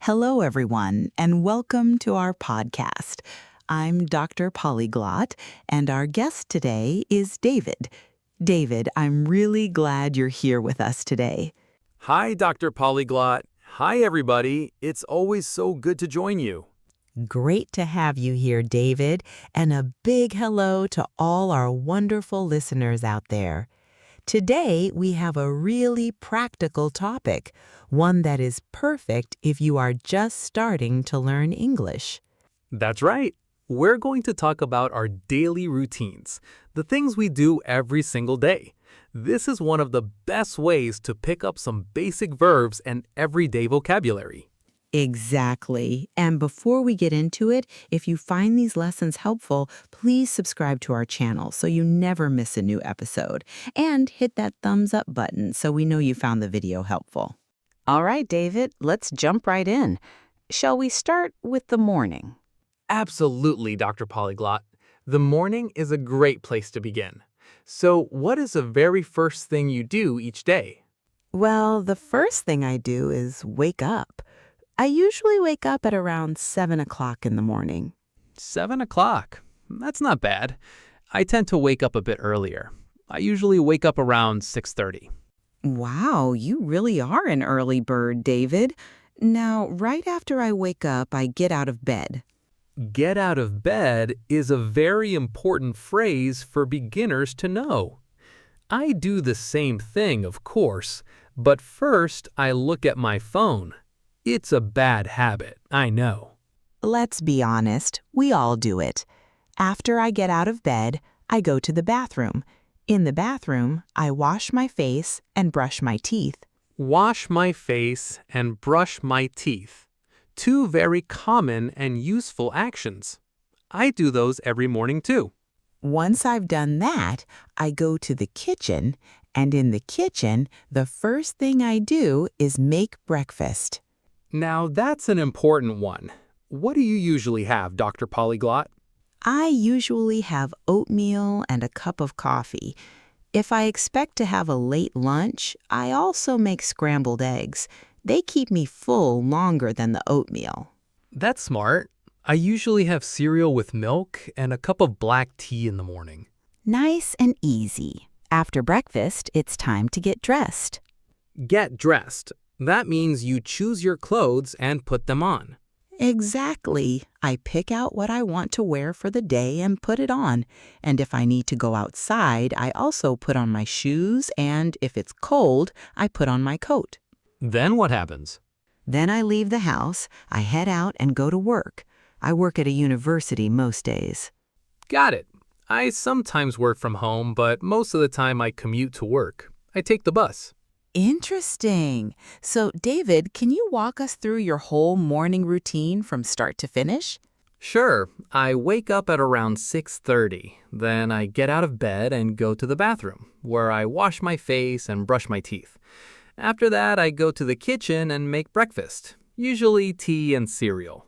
Hello, everyone, and welcome to our podcast. I'm Dr. Polyglot, and our guest today is David. David, I'm really glad you're here with us today. Hi, Dr. Polyglot. Hi, everybody. It's always so good to join you. Great to have you here, David, and a big hello to all our wonderful listeners out there. Today, we have a really practical topic, one that is perfect if you are just starting to learn English. That's right. We're going to talk about our daily routines, the things we do every single day. This is one of the best ways to pick up some basic verbs and everyday vocabulary. Exactly. And before we get into it, if you find these lessons helpful, please subscribe to our channel so you never miss a new episode. And hit that thumbs up button so we know you found the video helpful. All right, David, let's jump right in. Shall we start with the morning? Absolutely, Dr. Polyglot. The morning is a great place to begin. So, what is the very first thing you do each day? Well, the first thing I do is wake up. I usually wake up at around 7 o'clock in the morning. 7 o'clock. That's not bad. I tend to wake up a bit earlier. I usually wake up around 6:30. Wow, you really are an early bird, David. Now, right after I wake up, I get out of bed. Get out of bed is a very important phrase for beginners to know. I do the same thing, of course, but first I look at my phone. It's a bad habit, I know. Let's be honest, we all do it. After I get out of bed, I go to the bathroom. In the bathroom, I wash my face and brush my teeth. Wash my face and brush my teeth. Two very common and useful actions. I do those every morning too. Once I've done that, I go to the kitchen, and in the kitchen, the first thing I do is make breakfast. Now that's an important one. What do you usually have, Dr. Polyglot? I usually have oatmeal and a cup of coffee. If I expect to have a late lunch, I also make scrambled eggs. They keep me full longer than the oatmeal. That's smart. I usually have cereal with milk and a cup of black tea in the morning. Nice and easy. After breakfast, it's time to get dressed. Get dressed. That means you choose your clothes and put them on. Exactly. I pick out what I want to wear for the day and put it on. And if I need to go outside, I also put on my shoes, and if it's cold, I put on my coat. Then what happens? Then I leave the house, I head out and go to work. I work at a university most days. Got it. I sometimes work from home, but most of the time I commute to work. I take the bus. Interesting. So, David, can you walk us through your whole morning routine from start to finish? Sure, I wake up at around 6:30. Then I get out of bed and go to the bathroom, where I wash my face and brush my teeth. After that, I go to the kitchen and make breakfast, usually tea and cereal.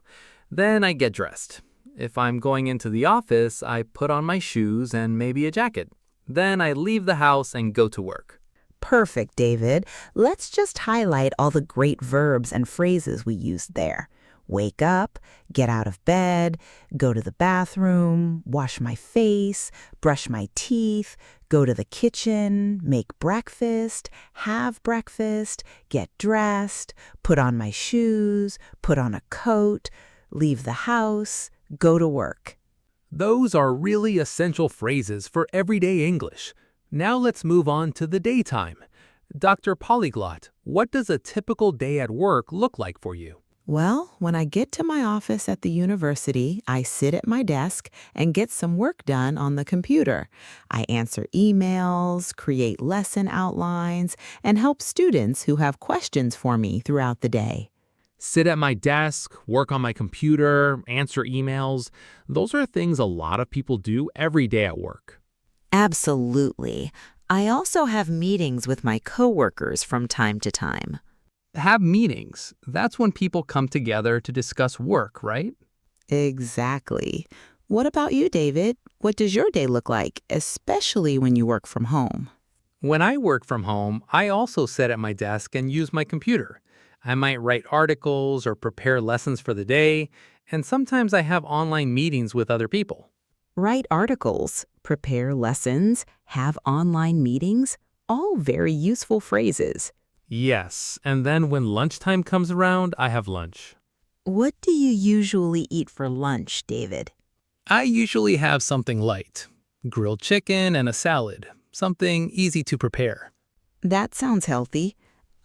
Then I get dressed. If I'm going into the office, I put on my shoes and maybe a jacket. Then I leave the house and go to work. Perfect, David. Let's just highlight all the great verbs and phrases we used there. Wake up, get out of bed, go to the bathroom, wash my face, brush my teeth, go to the kitchen, make breakfast, have breakfast, get dressed, put on my shoes, put on a coat, leave the house, go to work. Those are really essential phrases for everyday English. Now let's move on to the daytime. Dr. Polyglot, what does a typical day at work look like for you? Well, when I get to my office at the university, I sit at my desk and get some work done on the computer. I answer emails, create lesson outlines, and help students who have questions for me throughout the day. Sit at my desk, work on my computer, answer emails. Those are things a lot of people do every day at work. Absolutely. I also have meetings with my coworkers from time to time. Have meetings. That's when people come together to discuss work, right? Exactly. What about you, David? What does your day look like, especially when you work from home? When I work from home, I also sit at my desk and use my computer. I might write articles or prepare lessons for the day, and sometimes I have online meetings with other people. Write articles, prepare lessons, have online meetings, all very useful phrases. Yes, and then when lunchtime comes around, I have lunch. What do you usually eat for lunch, David? I usually have something light, grilled chicken and a salad, something easy to prepare. That sounds healthy.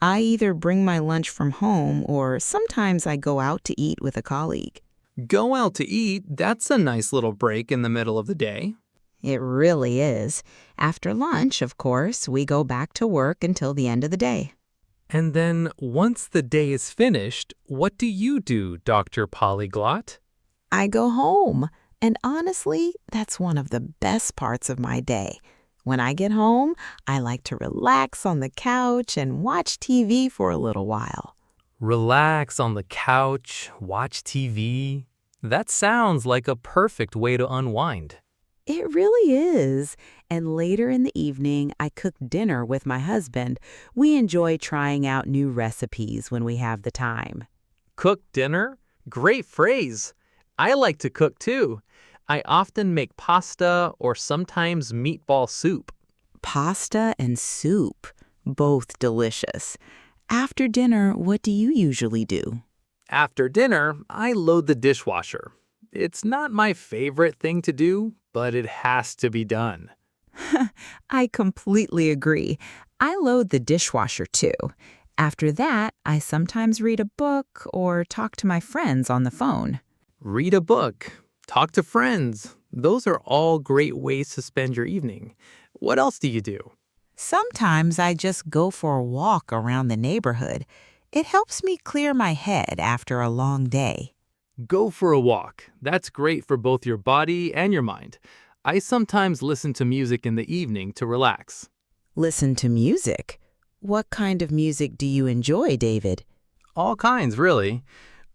I either bring my lunch from home or sometimes I go out to eat with a colleague. Go out to eat, that's a nice little break in the middle of the day. It really is. After lunch, of course, we go back to work until the end of the day. And then once the day is finished, what do you do, Dr. Polyglot? I go home, and honestly, that's one of the best parts of my day. When I get home, I like to relax on the couch and watch TV for a little while. Relax on the couch, watch TV. That sounds like a perfect way to unwind. It really is. And later in the evening, I cook dinner with my husband. We enjoy trying out new recipes when we have the time. Cook dinner? Great phrase. I like to cook too. I often make pasta or sometimes meatball soup. Pasta and soup, both delicious. After dinner, what do you usually do? After dinner, I load the dishwasher. It's not my favorite thing to do, but it has to be done. I completely agree. I load the dishwasher too. After that, I sometimes read a book or talk to my friends on the phone. Read a book, talk to friends. Those are all great ways to spend your evening. What else do you do? Sometimes I just go for a walk around the neighborhood. It helps me clear my head after a long day. Go for a walk. That's great for both your body and your mind. I sometimes listen to music in the evening to relax. Listen to music. What kind of music do you enjoy, David? All kinds, really.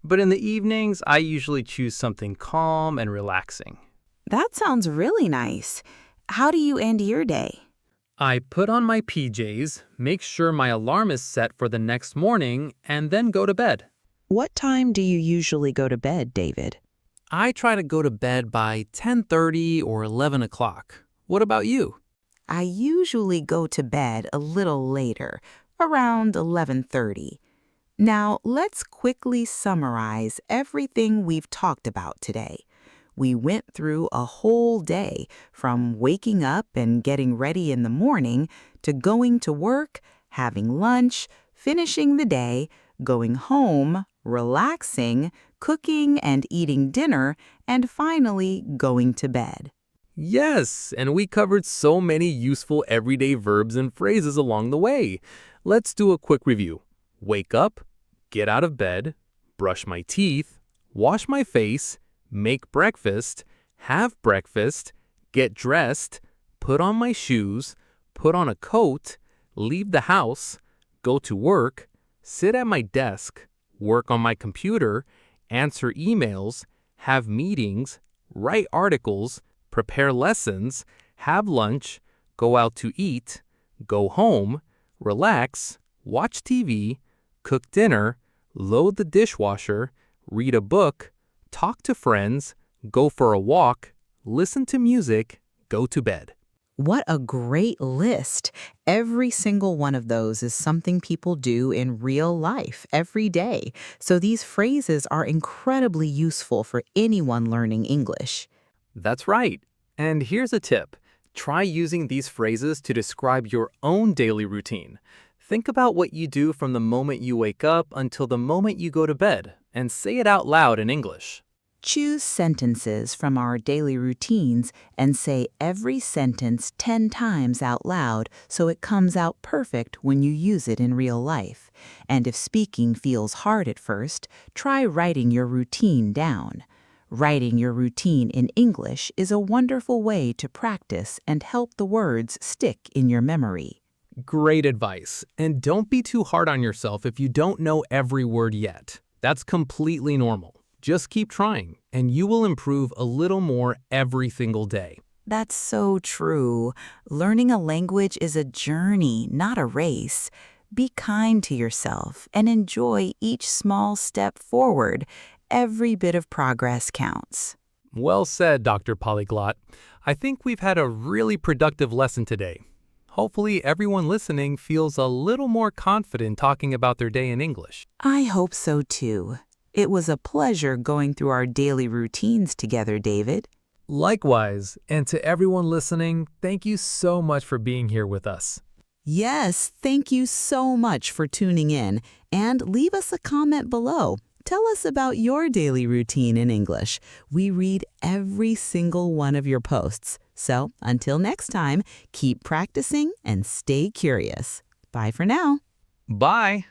But in the evenings, I usually choose something calm and relaxing. That sounds really nice. How do you end your day? I put on my PJs, make sure my alarm is set for the next morning, and then go to bed. What time do you usually go to bed, David? I try to go to bed by 10:30 or 11 o'clock. What about you? I usually go to bed a little later, around 11:30. Now, let's quickly summarize everything we've talked about today. We went through a whole day, from waking up and getting ready in the morning to going to work, having lunch, finishing the day, going home, relaxing, cooking and eating dinner, and finally going to bed. Yes, and we covered so many useful everyday verbs and phrases along the way. Let's do a quick review. Wake up, get out of bed, brush my teeth, wash my face, make breakfast, have breakfast, get dressed, put on my shoes, put on a coat, leave the house, go to work, sit at my desk, work on my computer, answer emails, have meetings, write articles, prepare lessons, have lunch, go out to eat, go home, relax, watch TV, cook dinner, load the dishwasher, read a book, talk to friends, go for a walk, listen to music, go to bed. What a great list. Every single one of those is something people do in real life every day. So these phrases are incredibly useful for anyone learning English. That's right. And here's a tip. Try using these phrases to describe your own daily routine. Think about what you do from the moment you wake up until the moment you go to bed, and say it out loud in English. Choose sentences from our daily routines and say every sentence 10 times out loud so it comes out perfect when you use it in real life. And if speaking feels hard at first, try writing your routine down. Writing your routine in English is a wonderful way to practice and help the words stick in your memory. Great advice. And don't be too hard on yourself if you don't know every word yet. That's completely normal. Just keep trying, and you will improve a little more every single day. That's so true. Learning a language is a journey, not a race. Be kind to yourself and enjoy each small step forward. Every bit of progress counts. Well said, Dr. Polyglot. I think we've had a really productive lesson today. Hopefully, everyone listening feels a little more confident talking about their day in English. I hope so too. It was a pleasure going through our daily routines together, David. Likewise, and to everyone listening, thank you so much for being here with us. Yes, thank you so much for tuning in, and leave us a comment below. Tell us about your daily routine in English. We read every single one of your posts. So until next time, keep practicing and stay curious. Bye for now. Bye!